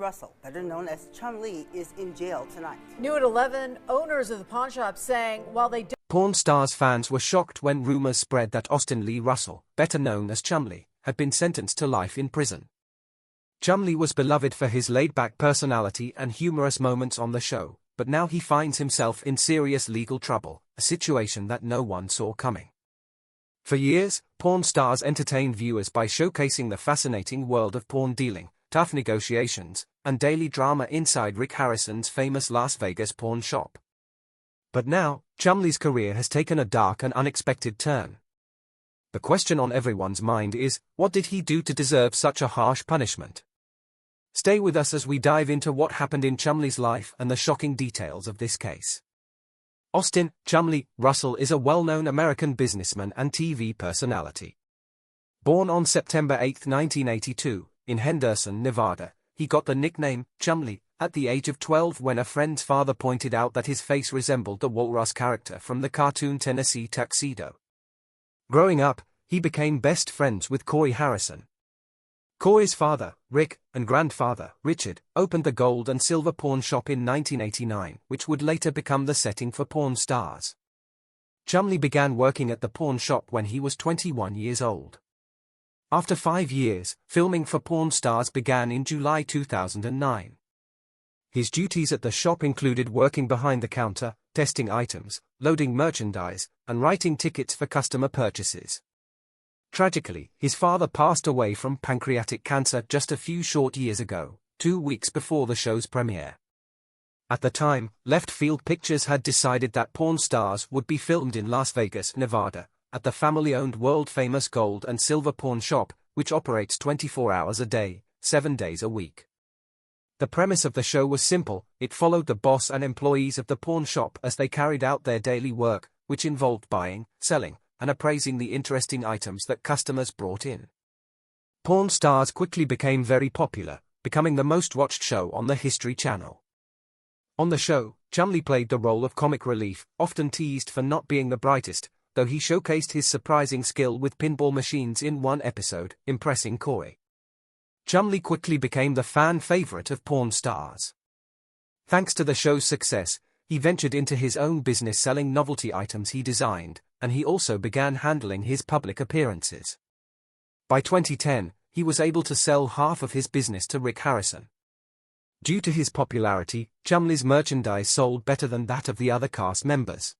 Russell, better known as Chumlee, is in jail tonight. New at 11, owners of the pawn shop saying while they Pawn Stars fans were shocked when rumors spread that Austin Lee Russell, better known as Chumlee, had been sentenced to life in prison. Chumlee was beloved for his laid-back personality and humorous moments on the show, but now he finds himself in serious legal trouble, a situation that no one saw coming. For years, Pawn Stars entertained viewers by showcasing the fascinating world of pawn dealing, tough negotiations, and daily drama inside Rick Harrison's famous Las Vegas pawn shop. But now, Chumlee's career has taken a dark and unexpected turn. The question on everyone's mind is, what did he do to deserve such a harsh punishment? Stay with us as we dive into what happened in Chumlee's life and the shocking details of this case. Austin Chumlee Russell is a well-known American businessman and TV personality. Born on September 8, 1982, in Henderson, Nevada, he got the nickname Chumlee at the age of 12 when a friend's father pointed out that his face resembled the walrus character from the cartoon Tennessee Tuxedo. Growing up, he became best friends with Corey Harrison. Corey's father, Rick, and grandfather, Richard, opened the gold and silver pawn shop in 1989, which would later become the setting for Pawn Stars. Chumlee began working at the pawn shop when he was 21 years old. After 5 years, filming for Pawn Stars began in July 2009. His duties at the shop included working behind the counter, testing items, loading merchandise, and writing tickets for customer purchases. Tragically, his father passed away from pancreatic cancer just a few short years ago, 2 weeks before the show's premiere. At the time, Left Field Pictures had decided that Pawn Stars would be filmed in Las Vegas, Nevada, at the family-owned world-famous gold and silver pawn shop, which operates 24 hours a day, 7 days a week. The premise of the show was simple: it followed the boss and employees of the pawn shop as they carried out their daily work, which involved buying, selling, and appraising the interesting items that customers brought in. Pawn Stars quickly became very popular, becoming the most-watched show on the History Channel. On the show, Chumlee played the role of comic relief, often teased for not being the brightest, though he showcased his surprising skill with pinball machines in one episode, impressing Corey. Chumlee quickly became the fan favorite of Pawn Stars. Thanks to the show's success, he ventured into his own business selling novelty items he designed, and he also began handling his public appearances. By 2010, he was able to sell half of his business to Rick Harrison. Due to his popularity, Chumlee's merchandise sold better than that of the other cast members.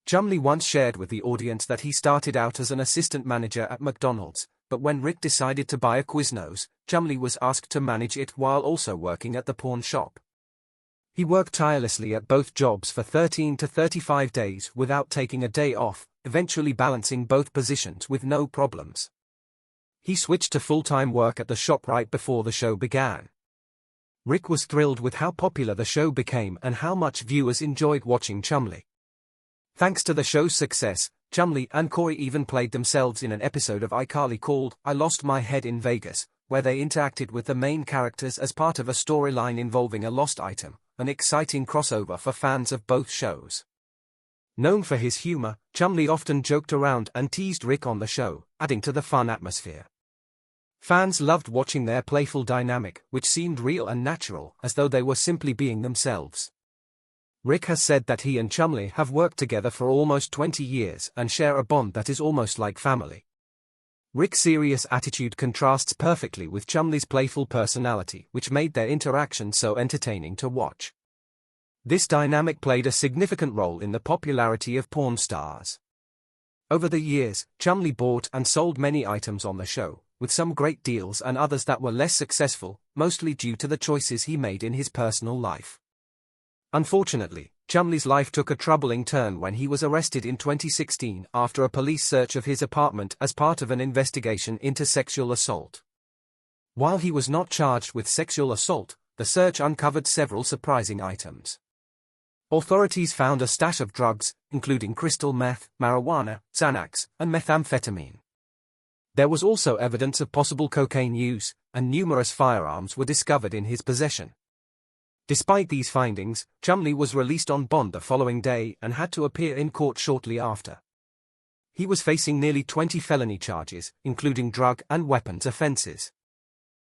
Chumlee once shared with the audience that he started out as an assistant manager at McDonald's, but when Rick decided to buy a Quiznos, Chumlee was asked to manage it while also working at the pawn shop. He worked tirelessly at both jobs for 13 to 35 days without taking a day off, eventually balancing both positions with no problems. He switched to full-time work at the shop right before the show began. Rick was thrilled with how popular the show became and how much viewers enjoyed watching Chumlee. Thanks to the show's success, Chumlee and Corey even played themselves in an episode of iCarly called I Lost My Head in Vegas, where they interacted with the main characters as part of a storyline involving a lost item, an exciting crossover for fans of both shows. Known for his humor, Chumlee often joked around and teased Rick on the show, adding to the fun atmosphere. Fans loved watching their playful dynamic, which seemed real and natural, as though they were simply being themselves. Rick has said that he and Chumlee have worked together for almost 20 years and share a bond that is almost like family. Rick's serious attitude contrasts perfectly with Chumlee's playful personality, which made their interaction so entertaining to watch. This dynamic played a significant role in the popularity of Pawn Stars. Over the years, Chumlee bought and sold many items on the show, with some great deals and others that were less successful, mostly due to the choices he made in his personal life. Unfortunately, Chumlee's life took a troubling turn when he was arrested in 2016 after a police search of his apartment as part of an investigation into sexual assault. While he was not charged with sexual assault, the search uncovered several surprising items. Authorities found a stash of drugs, including crystal meth, marijuana, Xanax, and methamphetamine. There was also evidence of possible cocaine use, and numerous firearms were discovered in his possession. Despite these findings, Chumlee was released on bond the following day and had to appear in court shortly after. He was facing nearly 20 felony charges, including drug and weapons offenses.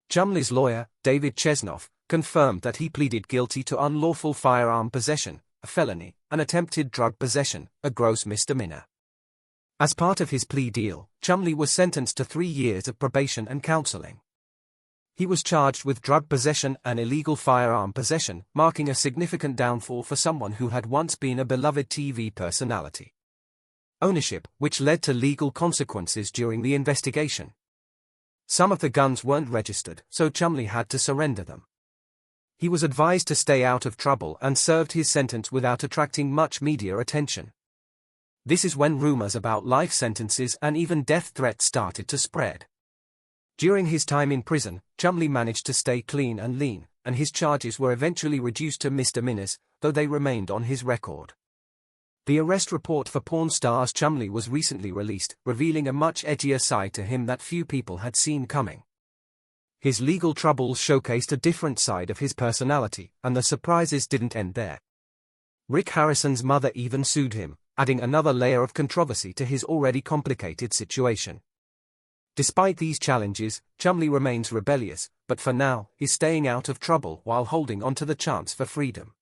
Chumlee's lawyer, David Chesnoff, confirmed that he pleaded guilty to unlawful firearm possession, a felony, and attempted drug possession, a gross misdemeanor. As part of his plea deal, Chumlee was sentenced to 3 years of probation and counseling. He was charged with drug possession and illegal firearm possession, marking a significant downfall for someone who had once been a beloved TV personality. Ownership, which led to legal consequences during the investigation. Some of the guns weren't registered, so Chumlee had to surrender them. He was advised to stay out of trouble and served his sentence without attracting much media attention. This is when rumors about life sentences and even death threats started to spread. During his time in prison, Chumlee managed to stay clean and lean, and his charges were eventually reduced to misdemeanors, though they remained on his record. The arrest report for porn star Chumlee was recently released, revealing a much edgier side to him that few people had seen coming. His legal troubles showcased a different side of his personality, and the surprises didn't end there. Rick Harrison's mother even sued him, adding another layer of controversy to his already complicated situation. Despite these challenges, Chumlee remains rebellious, but for now, is staying out of trouble while holding on to the chance for freedom.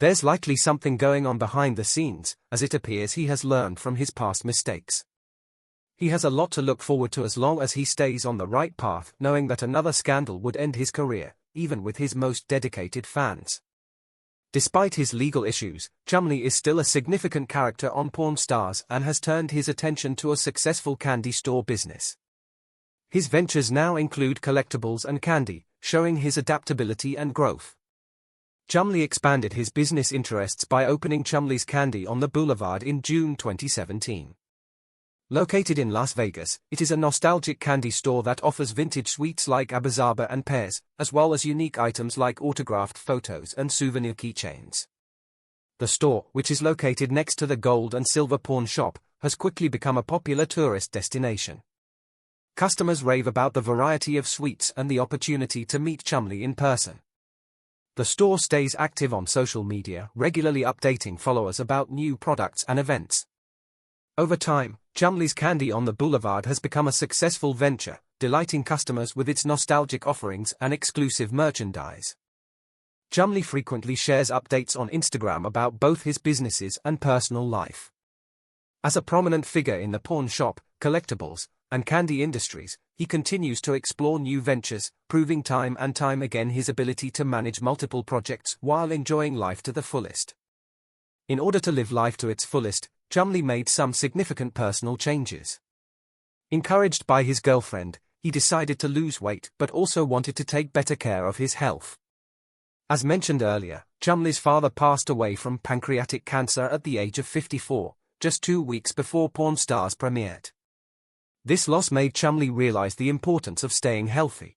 There's likely something going on behind the scenes, as it appears he has learned from his past mistakes. He has a lot to look forward to as long as he stays on the right path, knowing that another scandal would end his career, even with his most dedicated fans. Despite his legal issues, Chumlee is still a significant character on Pawn Stars and has turned his attention to a successful candy store business. His ventures now include collectibles and candy, showing his adaptability and growth. Chumlee expanded his business interests by opening Chumlee's Candy on the Boulevard in June 2017. Located in Las Vegas, it is a nostalgic candy store that offers vintage sweets like Abizaba and pears, as well as unique items like autographed photos and souvenir keychains. The store, which is located next to the gold and silver pawn shop, has quickly become a popular tourist destination. Customers rave about the variety of sweets and the opportunity to meet Chumlee in person. The store stays active on social media, regularly updating followers about new products and events. Over time, Chumlee's Candy on the Boulevard has become a successful venture, delighting customers with its nostalgic offerings and exclusive merchandise. Chumlee frequently shares updates on Instagram about both his businesses and personal life. As a prominent figure in the pawn shop, collectibles, and candy industries, he continues to explore new ventures, proving time and time again his ability to manage multiple projects while enjoying life to the fullest. In order to live life to its fullest, Chumlee made some significant personal changes. Encouraged by his girlfriend, he decided to lose weight but also wanted to take better care of his health. As mentioned earlier, Chumlee's father passed away from pancreatic cancer at the age of 54, just 2 weeks before Pawn Stars premiered. This loss made Chumlee realize the importance of staying healthy.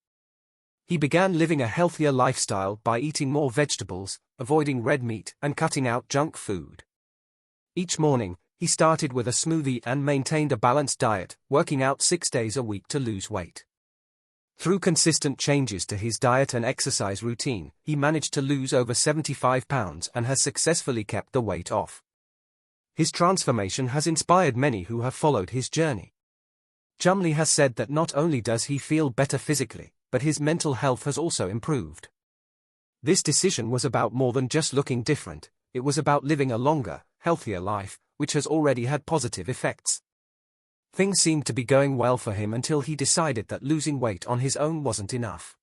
He began living a healthier lifestyle by eating more vegetables, avoiding red meat, and cutting out junk food. Each morning, he started with a smoothie and maintained a balanced diet, working out 6 days a week to lose weight. Through consistent changes to his diet and exercise routine, he managed to lose over 75 pounds and has successfully kept the weight off. His transformation has inspired many who have followed his journey. Chumlee has said that not only does he feel better physically, but his mental health has also improved. This decision was about more than just looking different, it was about living a longer, healthier life, which has already had positive effects. Things seemed to be going well for him until he decided that losing weight on his own wasn't enough.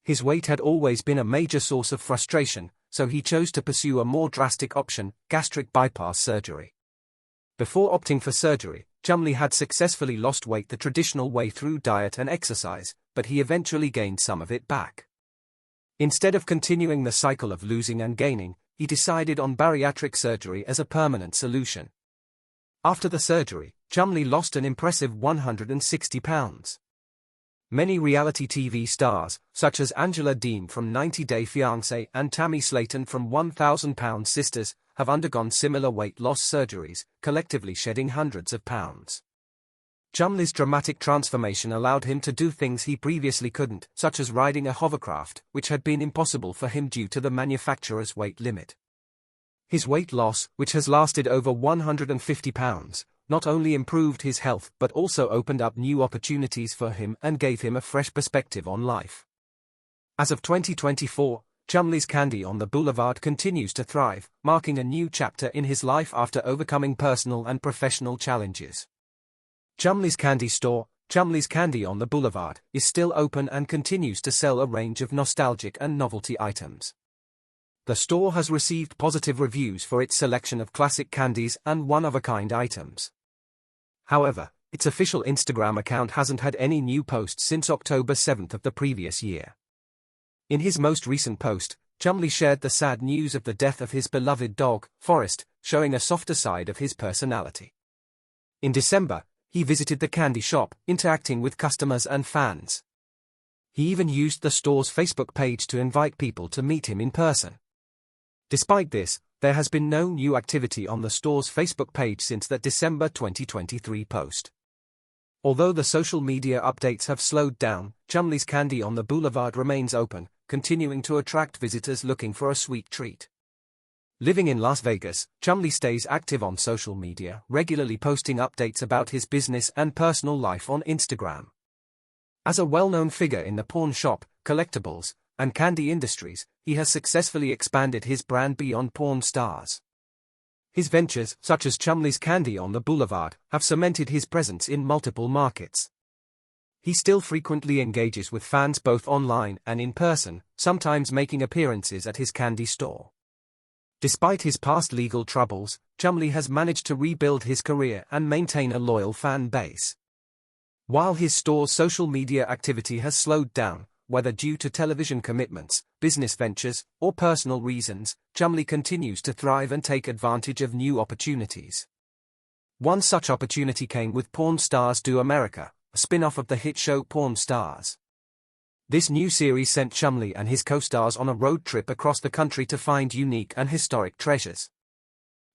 His weight had always been a major source of frustration, so he chose to pursue a more drastic option, gastric bypass surgery. Before opting for surgery, Chumlee had successfully lost weight the traditional way through diet and exercise, but he eventually gained some of it back. Instead of continuing the cycle of losing and gaining, he decided on bariatric surgery as a permanent solution. After the surgery, Chumlee lost an impressive 160 pounds. Many reality TV stars, such as Angela Deem from 90 Day Fiancé and Tammy Slayton from 1,000 Pound Sisters, have undergone similar weight loss surgeries, collectively shedding hundreds of pounds. Chumlee's dramatic transformation allowed him to do things he previously couldn't, such as riding a hovercraft, which had been impossible for him due to the manufacturer's weight limit. His weight loss, which has lasted over 150 pounds, not only improved his health but also opened up new opportunities for him and gave him a fresh perspective on life. As of 2024, Chumlee's Candy on the Boulevard continues to thrive, marking a new chapter in his life after overcoming personal and professional challenges. Chumlee's Candy Store, Chumlee's Candy on the Boulevard, is still open and continues to sell a range of nostalgic and novelty items. The store has received positive reviews for its selection of classic candies and one-of-a-kind items. However, its official Instagram account hasn't had any new posts since October 7 of the previous year. In his most recent post, Chumlee shared the sad news of the death of his beloved dog, Forrest, showing a softer side of his personality. In December, he visited the candy shop, interacting with customers and fans. He even used the store's Facebook page to invite people to meet him in person. Despite this, there has been no new activity on the store's Facebook page since that December 2023 post. Although the social media updates have slowed down, Chumlee's Candy on the Boulevard remains open, continuing to attract visitors looking for a sweet treat. Living in Las Vegas, Chumlee stays active on social media, regularly posting updates about his business and personal life on Instagram. As a well-known figure in the pawn shop, collectibles, and candy industries, he has successfully expanded his brand beyond Pawn Stars. His ventures, such as Chumlee's Candy on the Boulevard, have cemented his presence in multiple markets. He still frequently engages with fans both online and in person, sometimes making appearances at his candy store. Despite his past legal troubles, Chumlee has managed to rebuild his career and maintain a loyal fan base. While his store's social media activity has slowed down, whether due to television commitments, business ventures, or personal reasons, Chumlee continues to thrive and take advantage of new opportunities. One such opportunity came with Pawn Stars Do America, a spin-off of the hit show Pawn Stars. This new series sent Chumlee and his co-stars on a road trip across the country to find unique and historic treasures.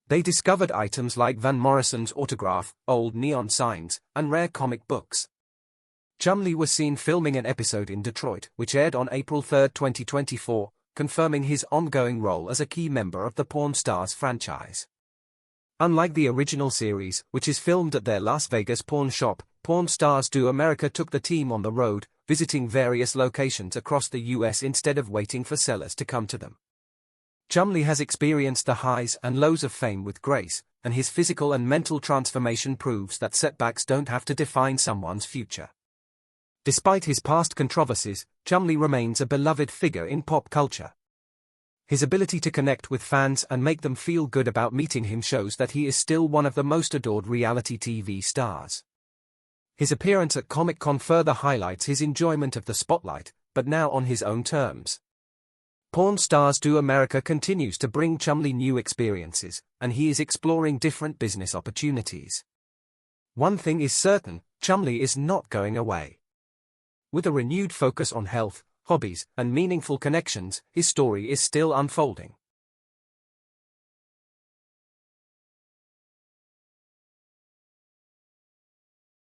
They discovered items like Van Morrison's autograph, old neon signs, and rare comic books. Chumlee was seen filming an episode in Detroit, which aired on April 3, 2024, confirming his ongoing role as a key member of the Pawn Stars franchise. Unlike the original series, which is filmed at their Las Vegas pawn shop, Pawn Stars Do America took the team on the road, visiting various locations across the US instead of waiting for sellers to come to them. Chumlee has experienced the highs and lows of fame with grace, and his physical and mental transformation proves that setbacks don't have to define someone's future. Despite his past controversies, Chumlee remains a beloved figure in pop culture. His ability to connect with fans and make them feel good about meeting him shows that he is still one of the most adored reality TV stars. His appearance at Comic-Con further highlights his enjoyment of the spotlight, but now on his own terms. Pawn Stars Do America continues to bring Chumlee new experiences, and he is exploring different business opportunities. One thing is certain, Chumlee is not going away. With a renewed focus on health, hobbies, and meaningful connections, his story is still unfolding.